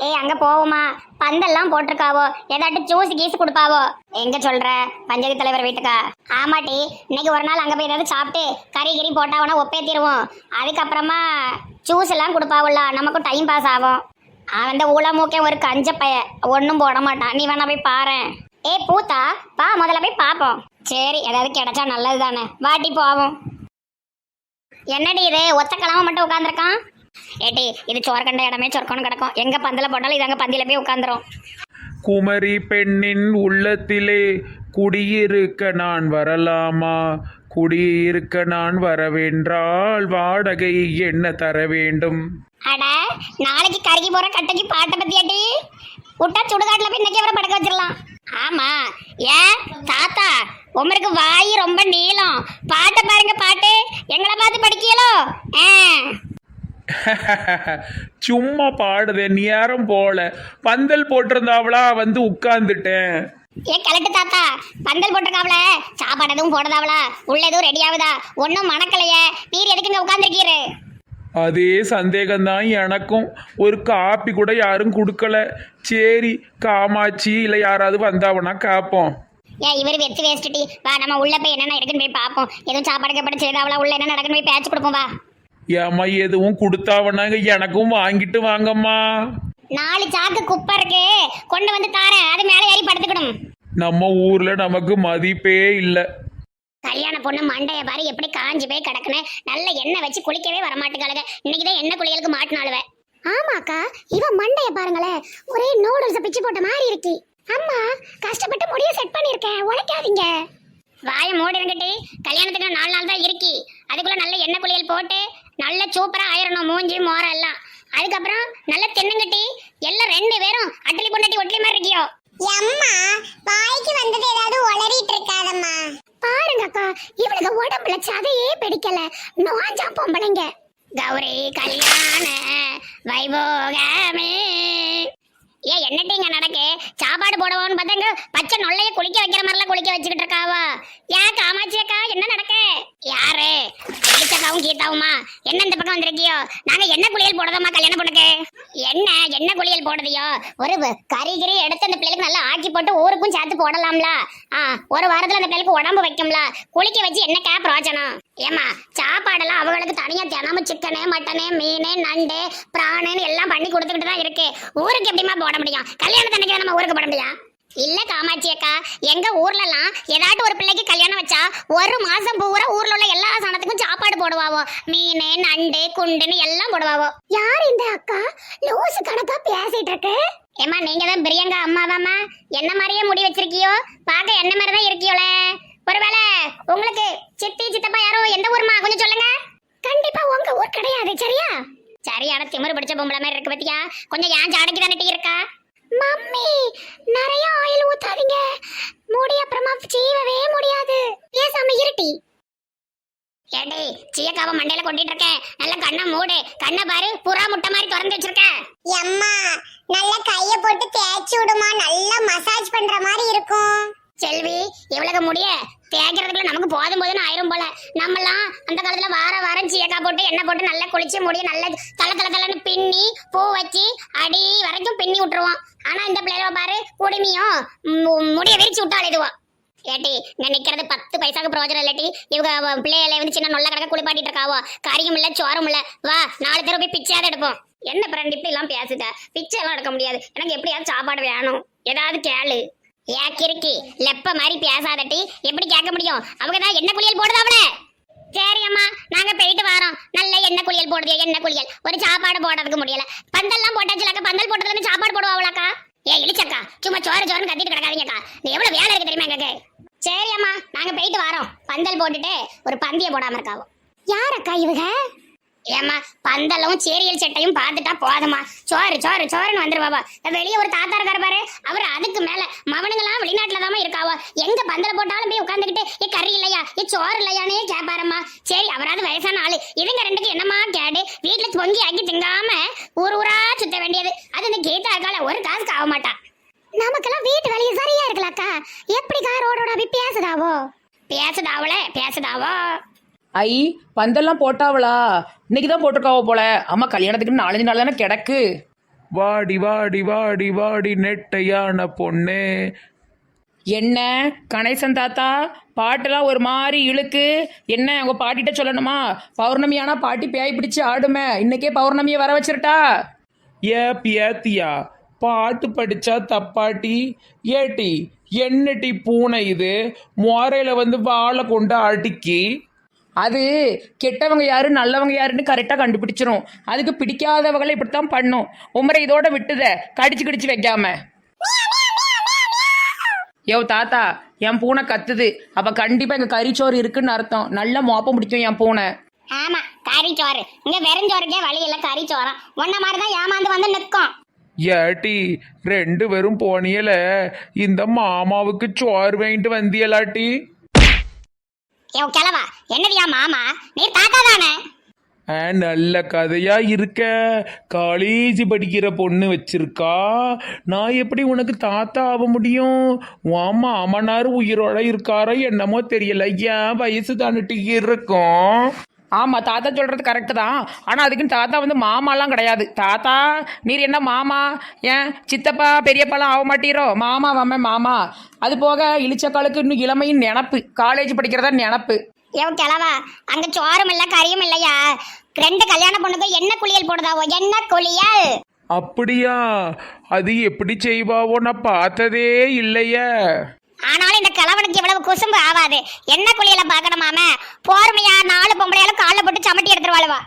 ஏய் அங்க போவோமா? பந்தெல்லாம் போட்டிருக்காவோ, ஏதாட்டு ஜூஸ் கீஸ் கொடுப்பாவோ? எங்க சொல்ற? பஞ்சாயத்து தலைவர் வீட்டுக்கா? ஆமாட்டி, இன்னைக்கு ஒரு நாள் அங்க போய் ஏதாவது சாப்பிட்டு கறி கிரி போட்டாவனா ஒப்பேத்திடுவோம். அதுக்கப்புறமா ஜூஸ் எல்லாம் கொடுப்பாவுல்ல, நமக்கும் டைம் பாஸ் ஆகும். அந்த ஊழமூக்கே ஒரு கஞ்ச பைய, ஒன்றும் போட மாட்டான். நீ வேணா போய் பாரு. ஏய் பூத்தா, பா முதல்ல போய் பார்ப்போம். சரி, ஏதாவது கிடைச்சா நல்லது தானே, வாட்டி போவோம். என்னடி இது ஒத்த கிழமை மட்டும் உட்காந்துருக்கான்? ஏட்டி, இது சோர்கண்ட இடமே சொர்க்கணும் கிடக்கும். எங்க பந்தில போட்டாலும் இது அங்க பந்தில போய் உட்காந்துரும். குமரி பெண்ணின் உள்ளத்திலே குடியிருக்க நான் வரலாமா? குடியிருக்க நான் வரவென்றால் வாடகை என்ன தர வேண்டும்? அட, நாளைக்கு கருகி போற கட்டைக்கு பாட்டை பத்தியாட்டி விட்டா சுடுகாட்டுல போய் இன்னைக்கு அவரை படுக்க வச்சிடலாம். ஆமா, ஏன் தாத்தா உமருக்கு வாய் ரொம்ப நீளம். பாட்டை பாருங்க, பாட்டு எங்களை பார்த்து படிக்கலோ? சும்மா பாடுதே, நேரம் போல. பந்தல் போட்டிருந்தாவளா, வந்து உட்கார்ந்துட்டேன். ஏன் கலட்டு தாத்தா, பந்தல் போட்டிருக்காவல, சாப்பாடு எதுவும் போடுதாவளா? உள்ள எதுவும் ரெடி ஆகுதா? ஒன்றும் மணக்கலையே, நீர் எதுக்கு இங்க உட்காந்துருக்கீரு? அதே சந்தேகம்தான் எனக்கும். ஒரு காப்பி கூட யாரும் கொடுக்கல. சரி, காமாட்சி இல்லை யாராவது வந்தாவனா காப்போம். ஏன் இவர் வெத்து வேஸ்ட்டுட்டி, வா நம்ம உள்ள போய் என்னென்ன இருக்குன்னு போய் பார்ப்போம். எதுவும் சாப்பாடு கப்பட செய்தாவளா, உள்ள என்ன நடக்குன்னு போய் பேச்சு கொடுப்போம். வா. ஏம்மா, எதுவும் கொடுத்தாவனாங்க எனக்கும் வாங்கிட்டு வாங்கம்மா. 4 சாக்கு குப்பை இருக்கு, கொண்டு வந்து தாரேன். அது மேலே ஏறி படுத்துக்கணும். நம்ம ஊர்ல நமக்கு மதிப்பே இல்லை. கல்யாண பொண்ணு மண்டைய பாரு எப்படி காஞ்சி போய் கிடக்குன்னு. நல்ல எண்ணெய் வச்சு குளிக்கவே வரமாட்டுக்காளுங்க. இன்னைக்குதான் எண்ணெய் குளியலுக்கு மாட்டினாலுவ. ஆமாக்கா, இவன் மண்டைய பாருங்களேன், ஒரே நூடுல்ஸ் பிச்சு போட்ட மாதிரி இருக்கு. அம்மா கஷ்டப்பட்டு முடிய செட் பண்ணிருக்கேன், உழைக்காதீங்க. வாய மூடிருங்கட்டி, கல்யாணத்துக்கு 4 நாள் தான் இருக்கி. அதுக்குள்ள நல்ல எண்ணெய் குளியல் போட்டு நல்ல சூப்பரா ஆயிரணும் மூஞ்சி மோர எல்லாம். அதுக்கப்புறம் நல்ல தென்னங்கட்டி எல்லாம் 2 பேரும் அட்டலி பொண்டாட்டி ஒட்டலி மாதிரி இருக்கியோ. அம்மா வாய்க்கு வந்தது ஏதாவது உளறிட்டு இருக்காதம்மா. பாருங்க அக்கா, இவளுக்கு உடம்புல சதையே பிடிக்கல, நோஞ்சா பொம்பளைங்க. கௌரி கல்யாண வைபோகமே. ஏன் என்னட்டிங்க நடக்கு? சாப்பாடு போடுவோன்னு பார்த்தாங்க பச்சை நொல்லைய குளிக்க வைக்கிற மாதிரிலாம் குளிக்க வச்சுக்கிட்டு இருக்காவா? ஏன் காமாட்சி அக்கா, என்ன நடக்கு? யாரு அடிச்சக்காவும் கீதாவுமா? என்ன இந்த பக்கம் வந்திருக்கியோ? நாங்க என்ன குளியல் போடுறோமா கல்யாணம் பொண்ணுக்கு? என்ன குளியல் போடுதியோ? ஒரு கறிகிரி எடுத்து அந்த பிள்ளைக்கு நல்லா ஆக்கி போட்டு ஊருக்கும் சேர்த்து போடலாம்ல. ஒரு வாரத்துல அந்த பிள்ளைக்கு உடம்பு வைக்கும்ல. குளிக்க வச்சு என்ன பிரயோஜனம்? ஏமா, சாப்பாடெல்லாம் அவங்களுக்கு தனியா தினமும் சிக்கனு மட்டனு மீன் நண்டு பிராணுன்னு எல்லாம் பண்ணி கொடுத்துக்கிட்டு தான் இருக்கு. ஊருக்கு எப்படிமா போட முடியும்? கல்யாணத்தன்னைக்கு நம்ம ஊருக்கு போட முடியும்? இல்ல காமாட்சி அக்கா, எங்க ஊர்லலாம் ஏதாட்டு ஒரு பிள்ளைக்கு கல்யாணம் வச்சா 1 மாசம் பூரா ஊர்ல உள்ள எல்லா சனத்துக்கும் சாப்பாடு போடுவாவோ. மீன் நண்டு குண்டுன்னு எல்லாம் போடுவாவோ. யார் இந்த அக்கா லூசு கணக்கா பேசிட்டு இருக்கு? ஏமா, நீங்க தான் பிரியங்கா அம்மாவாமா? என்ன மாதிரியே முடி வச்சிருக்கியோ, பார்க்க என்ன மாதிரி தான் இருக்கியோல. ஒருவேளை உங்களுக்கு சித்தி சித்தப்பா யாரும் எந்த ஊர்மா? கொஞ்சம் சொல்லுங்க. கண்டிப்பா உங்க ஊர் கிடையாது, சரியா? சரியான திமிரு பிடிச்ச பொம்பளை மாதிரி இருக்கு பத்தியா? கொஞ்சம் ஏன் ஜாடைக்கு தானே இருக்கா? மம்மி, நிறைய ஆயில் ஊத்தாதீங்க, முடி அப்புறமா சீவவே முடியாது. பேசாம இருட்டி. ஏடி, சீயக்காவ மண்டையில கொட்டிட்டு இருக்கேன், நல்ல கண்ணை மூடு. கண்ணை பாரு, புறா முட்டை மாதிரி திறந்து வச்சிருக்க. அம்மா நல்ல கைய போட்டு தேய்ச்சி விடுமா, நல்லா மசாஜ் பண்ற மாதிரி இருக்கும். செல்வி, இவ்வளவு முடிய தேய்க்கிறதுக்குள்ள நமக்கு போதும் போதுன்னு ஆயிரும் போல. நம்மலாம் அந்த காலத்துல வாரம் சீயக்கா போட்டு எண்ணெய் போட்டு நல்லா குளிச்சு முடிய நல்லா தலை பின்னி பூ வச்சு அடி வரைக்கும் பின்னி விட்டுருவோம். ஆனா இந்த பிள்ளைகளை பாரு, குடுமியும் முடிய விரிச்சு விட்டா அழுதுவோம். ஏட்டி, நான் நிக்கிறது 10 பைசாக்கு பிரயோஜனம் இல்லாட்டி இவங்க பிள்ளைகளை வந்து சின்ன நொல்ல கணக்க குளிப்பாட்டிட்டு இருக்காவோ. கறியும் இல்ல சோறும் இல்ல. வா, 4 தடவை போய் பிச்சையாவது எடுப்போம். என்ன பிறண்டு இப்படி எல்லாம் பேசுத? பிச்சை எல்லாம் எடுக்க முடியாது. எனக்கு எப்படியாவது சாப்பாடு வேணும், ஏதாவது கேளு. ஏக்கிருக்கு லெப்ப மாதிரி பேசாதட்டி, எப்படி கேட்க முடியும்? அவங்க தான் என்ன குளியல் போடுதாவளே. சரி அம்மா, நாங்க போயிட்டு வரோம். நல்ல என்ன குளியல் போடுதியோ, என்ன குளியல். ஒரு சாப்பாடு போடுறதுக்கு முடியல. பந்தல்லாம் போட்டாச்சுலாக்கா, பந்தல் போட்டதுல சாப்பாடு போடுவாங்களாக்கா? ஏ இழிச்சக்கா, சும்மா சோறுன்னு கத்திட்டு கிடக்காதீங்கக்கா. எவ்வளவு வேலை இருக்கு தெரியுமா எங்களுக்கு? சரி அம்மா, நாங்க போயிட்டு வரோம். பந்தல் போட்டுட்டு ஒரு பந்திய போடாம இருக்காவோ. யாரக்கா இவங்க? ஏமா, பந்தலும் சீரியல் செட்டையும் பார்த்துட்டா போதுமா? சோறுன்னு வந்துருவாவா. வெளியே ஒரு தாத்தா இருக்காரு பாரு, அவர் அதுக்கு மேல மவனுங்கெல்லாம் வெளிநாட்டுல தாமா இருக்காவோ. எங்க பந்தல போட்டாலும் போய் உட்காந்துக்கிட்டு ஏ கறி இல்லையா, ஏ சோறு இல்லையானே கேப்பாரம்மா. சரி, அவராது வயசான ஆளு, இதுங்க 2க்கு என்னமா கேடு? வீட்டுல பொங்கி ஆக்கி திங்காம ஊரா சுத்த வேண்டியது. அது இந்த கீதா இருக்கால, ஒரு காசுக்கு ஆக மாட்டா. நமக்கெல்லாம் வீட்டு வேலையை சரியா இருக்கலாக்கா. எப்படி ரோடோட போய் பேசுதாவோ. ஐ, பந்தெல்லாம் போட்டாவளா? இன்னைக்கு தான் போட்டிருக்காவோ போல. அம்மா, கல்யாணத்துக்கு 4 நாள் தானே கிடக்கு. வாடி வாடி வாடி வாடி நெட்டையான பொண்ணு. என்ன கணேசன் தாத்தா பாட்டெல்லாம் ஒரு மாதிரி இழுக்கு. என்ன உங்கள் பாட்டிகிட்ட சொல்லணுமா? பௌர்ணமியானா பாட்டி பேய் பிடிச்சி ஆடுமே. இன்னைக்கே பௌர்ணமியை வர வச்சிருட்டா? ஏ பியாத்தியா, பாட்டு படிச்சா தப்பாட்டி? ஏட்டி என்னட்டி பூனை இது மோரையில் வந்து வாழை கொண்டு அடுக்கி? அது கெட்டவங்க யாரு நல்லவங்க யாருன்னு கரெக்டாக கண்டுபிடிச்சிரும். அதுக்கு பிடிக்காதவங்களை இப்படித்தான் பண்ணும். உமரை இதோட விட்டுத கடிச்சு கடிச்சு வைக்காம. யோ தாத்தா, என் பூனை கத்துது. அப்ப கண்டிப்பா எங்க கறிச்சோறு இருக்குன்னு அர்த்தம். நல்ல மோப்பம் பிடிக்கும் என் பூனை. ஆமா, கறிச்சோறு. இங்க வெறுஞ்சோறுக்கே வழி இல்ல, கறிச்சோறம் உன்ன மாதிரிதான் ஏமாந்து வந்து நிற்கும். ஏட்டி 2 பேரும் போனியல, இந்த மாமாவுக்கு சோறு வாங்கிட்டு வந்தியலாட்டி? ஏ கிழவா, என்னதியா மாமா? நீ தாத்தா தானே? நல்ல கதையா இருக்க. காலேஜ் படிக்கிற பொண்ணு வச்சிருக்கா. நான் எப்படி உனக்கு தாத்தா ஆக முடியும்? உன் மாமனார் உயிரோட இருக்காரோ என்னமோ தெரியல. ஏன் வயசு தானிட்டு இருக்கும். ஆமா, தாத்தா சொல்றது கரெக்டு தான். ஆனா அதுக்குன்னு தாத்தா வந்து மாமாலாம் கிடையாது. தாத்தா நீர் என்ன மாமா? ஏன் சித்தப்பா பெரியப்பாலாம் ஆக மாட்டீரோ? மாமா வாம மாமா. அது போக இளிச்சக்காலுக்கு இன்னும் இளமையின் நினப்பு. காலேஜ் படிக்கிறதா நினப்பு. ஏ கிழவா, அங்க சோறும் இல்ல கறியும் இல்லையா? 2 கல்யாண பொண்ணுக்கு என்ன குளியல் போடுதாவோ? என்ன குளியல்? அப்படியா? அது எப்படி செய்வாவோ நான் பார்த்ததே இல்லையே. ஆனாலும் இந்த கிழவனுக்கு இவ்வளவு குசும்பு ஆகாது. என்ன குளியல பாக்கணுமாம? போர்மையா 4 பொம்பளையாலும் காலில் போட்டு சமட்டி எடுத்துருவாளுவா.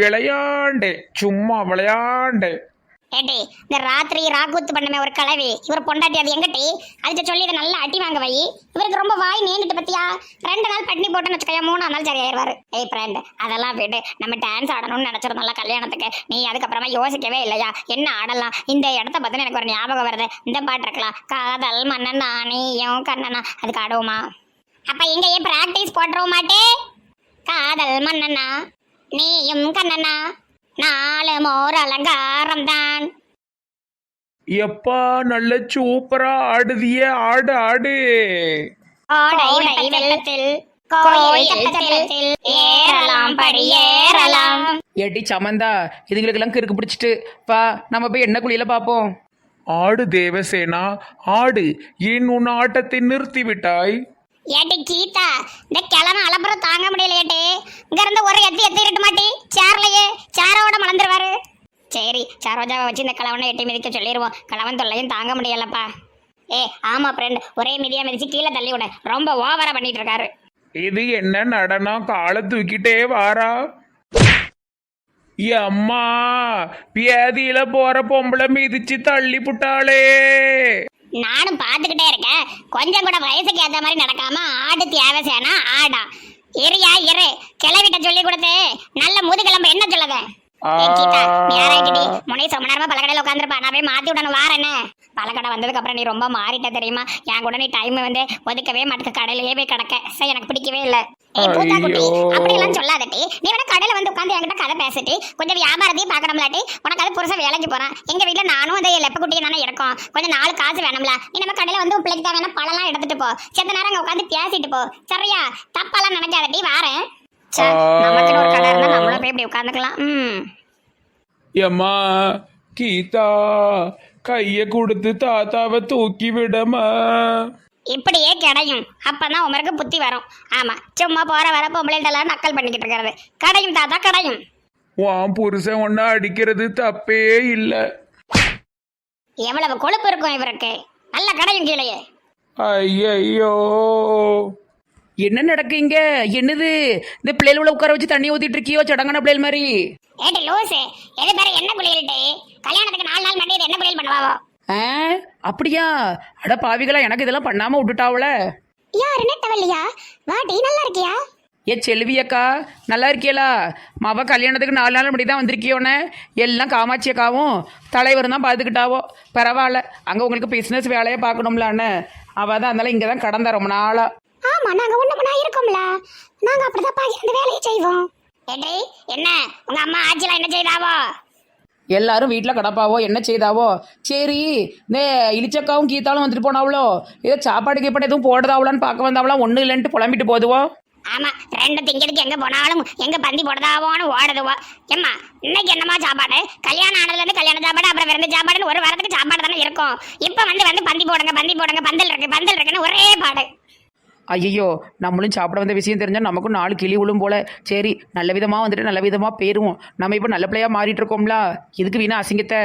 விளையாண்டே, சும்மா விளையாண்டே. ஏட்டி, இந்த ராத்திரி ராக்கூத்து பண்ணுமே ஒரு கலவி, இவர் பொண்டாட்டி அது எங்கட்டி? அதுக்கு சொல்லி இதை நல்லா அட்டி வாங்க வை. இவருக்கு ரொம்ப வாய் நேங்கிட்டு பத்தியா? 2 நாள் பட்னி போட்டுன்னு வச்சுக்கையா, 3ஆம் நாள் சரியாயிருவாரு. ஏய் ஃப்ரெண்ட், அதெல்லாம் விடு. நம்ம டான்ஸ் ஆடணும்னு நினைச்சிருந்தோம்ல கல்யாணத்துக்கு. நீ அதுக்கப்புறமா யோசிக்கவே இல்லையா? என்ன ஆடலாம்? இந்த இடத்த பத்தின எனக்கு ஒரு ஞாபகம் வருது. இந்த பாட்டு இருக்கலாம், காதல் மன்னனா நீயும் கண்ணனா. அதுக்கு ஆடுவோமா? அப்ப இங்கேயே பிராக்டிஸ் போட்டுருவோம் மாட்டே. காதல் மன்னனா நீயும் கண்ணனா, 4 மோர் அலங்காரம் தான். எப்பா நல்ல சூப்பரா ஆடுதிய. ஆடு ஆடு. கோடை வெப்பத்தில் கோயில் தப்பத்தில் ஏறலாம் படி ஏறலாம். ஏட்டி சமந்தா, இதுங்களுக்கெல்லாம் கிறுக்கு பிடிச்சிட்டு வா, நம்ம போய் என்ன குழியில பார்ப்போம். ஆடு தேவசேனா ஆடு. ஏன் உன் ஆட்டத்தை நிறுத்தி விட்டாய்? ஏட்டி கீதா, இந்த கிழமை அலப்புறம் தாங்க முடியல. ஏட்டி இங்க இருந்து ஒரு எத்தி இருட்டு மாட்டி சேர்லையே சேரோட மலர்ந்துருவாரு. சரி, சரோஜாவை வச்சு இந்த கிழவனை எட்டி மிதிக்க சொல்லிடுவோம். கிழவன் தொல்லையும் தாங்க முடியலப்பா. ஏ ஆமா ஃப்ரெண்ட், ஒரே மிதியா மிதிச்சு கீழே தள்ளி விட. ரொம்ப ஓவரா பண்ணிட்டு இருக்காரு. இது என்ன நடனம்? காலை தூக்கிட்டே வாரா. அம்மா, பியாதியில போற பொம்பளை மிதிச்சு தள்ளி புட்டாளே. நானும் பார்த்துக்கிட்டே இருக்கேன். கொஞ்சம் கூட வயசுக்கு ஏற்ற மாதிரி நடக்காம ஆடு தேவசேனா ஆடா. இரியா இரு, கிளவிட்ட சொல்லி கொடுத்து நல்ல முதுகிழம்பு என்ன சொல்லுத? முனை ரொம்ப நேரமா பழக்கடையில உட்காந்துருப்பா. நான் போய் மாத்தி விடணும். வார என்ன பழக்கடை வந்ததுக்கு அப்புறம் நீ ரொம்ப மாறிட்ட தெரியுமா? என் கூட நீ டைம் வந்து ஒதுக்கவே மாட்டுக்க. கடையிலேயே போய் கிடக்க. சரி, எனக்கு பிடிக்கவே இல்லை. அப்படி எல்லாம் சொல்லாதட்டி. நீ வேணா கடையில வந்து உட்காந்து என்கிட்ட கதை பேசிட்டு கொஞ்சம் வியாபாரத்தையும் பார்க்கணும்லாட்டி. உனக்கு அது புருஷன் வேலைக்கு போறான். எங்க வீட்டுல நானும் அந்த லெப்ப குட்டியை தானே இருக்கோம். கொஞ்சம் 4 காசு வேணும்ல. நீ நம்ம கடையில வந்து பிள்ளைக்கு தேவையான பழம்லாம் எடுத்துட்டு போ. செத்த நேரம் அங்க உட்காந்து பேசிட்டு போ. சரியா? தப்பெல்லாம் நினைக்காதட்டி. வாரேன். நமக்கு ஒரு கடை இருந்தா நம்மளும் போய் இப்படி உட்காந்துக்கலாம். எம்மா கீதா, கைய கொடுத்து தாத்தாவை தூக்கி விடமா. இப்படியே கிடையும். அப்பதான் உமருக்கு புத்தி வரும். ஆமா, சும்மா போற வர பொம்பளைலாம் நக்கல் பண்ணிக்கிட்டு இருக்கிறது கடையும். தாத்தா கடையும். உன் புருஷன் ஒன்னா அடிக்கிறது தப்பே இல்லை. எவ்வளவு கொழுப்பு இருக்கும் இவருக்கு. நல்ல கடையும் கீழே. ஐயோ, என்ன நடக்குங்க? என்னது இந்த பிள்ளைகள உட்கார வச்சு தண்ணி ஊத்திட்டு இருக்கியோ சடங்கான பிள்ளைகள் மாதிரி? ஏட்டி லூசு, எது பேர என்ன குளியல்ட்டு? கல்யாணத்துக்கு 4 நாள் முன்னாடி என்ன குளியல் பண்ணுவாவோ? அப்படியா? அட பாவிகளா, எனக்கு இதெல்லாம் பண்ணாம விட்டுட்டாவல. யாரு நெட்டவல்லியா? வாடி, நல்லா இருக்கியா? ஏ செல்வியக்கா, நல்லா இருக்கியலா? மவ கல்யாணத்துக்கு 4 நாள் முன்னாடி தான் வந்திருக்கியோன்னு எல்லாம் காமாட்சியக்காவும் தலைவரும் தான் பார்த்துக்கிட்டாவோ. பரவாயில்ல, அங்கே உங்களுக்கு பிஸ்னஸ் வேலையை பார்க்கணும்லான்னு அவள் தான். அதனால இங்கே தான் கடந்தா ரொம்ப நாளா. ஆமா, நாங்க ஒண்ணு இருக்கோம்ல. நாங்க அப்படிதான் பாக்கி அந்த வேலையை செய்வோம். ஏடி, என்ன உங்க அம்மா ஆச்சிலாம் என்ன செய்தாவோ? எல்லாரும் வீட்டில் கிடப்பாவோ, என்ன செய்தாவோ? சரி, இந்த இளிச்சக்காவும் கீத்தாலும் வந்துட்டு போனாவளோ, ஏதோ சாப்பாடு கீப்பாடு எதுவும் போடுதாவளான்னு பார்க்க வந்தாவளா? ஒன்றும் இல்லைன்ட்டு புலம்பிட்டு போதுவோ. ஆமா, ரெண்டு திங்கிறதுக்கு எங்க போனாலும் எங்க பந்தி போடுதாவோன்னு ஓடுதுவோ. ஏம்மா, இன்னைக்கு என்னமா சாப்பாடு? கல்யாணம் ஆனதுல இருந்து கல்யாண சாப்பாடு, அப்புறம் விருந்து சாப்பாடுன்னு ஒரு வாரத்துக்கு சாப்பாடு தானே இருக்கும். இப்ப வந்து பந்தி போடுங்க, பந்தல் இருக்குன்னு ஒரே பாடு. ஐயோ, நம்மளும் சாப்பிட வந்த விஷயம் தெரிஞ்சால் நமக்கும் 4 கிளி விழும் போல. சரி, நல்ல விதமாக வந்துட்டு நல்ல விதமாக போயிடுவோம். நம்ம இப்போ நல்ல பிள்ளையாக மாறிட்டு இருக்கோம்ல, இதுக்கு வீணா அசிங்கத்தை.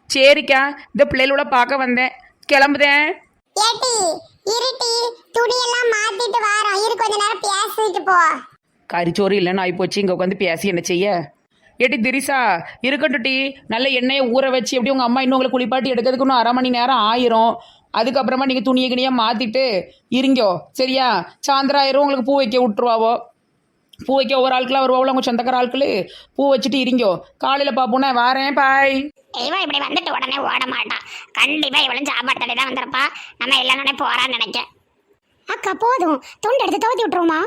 சரிக்கா, இந்த பிள்ளைகளோட பார்க்க வந்தேன், கிளம்புதேன். ஏட்டி இருட்டி, துணியெல்லாம் மாத்திட்டு வாரோம். இரு, கொஞ்ச நேரம் பேசிட்டு போ. கறிச்சோறு இல்லைன்னு ஆகிப்போச்சு, இங்கே உட்காந்து பேசி என்ன செய்ய? ஏட்டி திரிசா, இருக்கட்டும் டி. நல்ல எண்ணெயை ஊற வச்சு எப்படி உங்கள் அம்மா இன்னும் உங்களை குளிப்பாட்டி எடுக்கிறதுக்கு இன்னும் 1/2 மணி நேரம் ஆயிரும். அதுக்கப்புறமா நீங்கள் துணியை கிணியாக மாற்றிட்டு இருங்கோ, சரியா? சாயந்தரம் ஆயிரும், உங்களுக்கு பூ வைக்க விட்டுருவாவோ. பூ வைக்க ஒவ்வொரு ஆட்களாக வருவாங்களோ, உங்கள் சொந்தக்கார ஆட்கள். பூ வச்சுட்டு இருங்கோ, காலையில் பார்ப்போனே. வாரேன், பாய். இவன் இப்படி வந்துட்டு உடனே ஓட மாட்டான். கண்டிப்பா இவளும் சாப்பாடு தடை தான் வந்திருப்பா. நம்ம எல்லாருமே போறான்னு நினைக்க. அக்கா போதும், தொண்டு எடுத்து துவத்தி விட்டுருமா?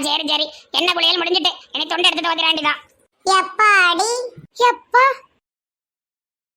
சரி, என்ன புளியல் முடிஞ்சிட்டு இனி தொண்டு எடுத்து துவத்திராண்டிதான். எப்பாடி எப்பா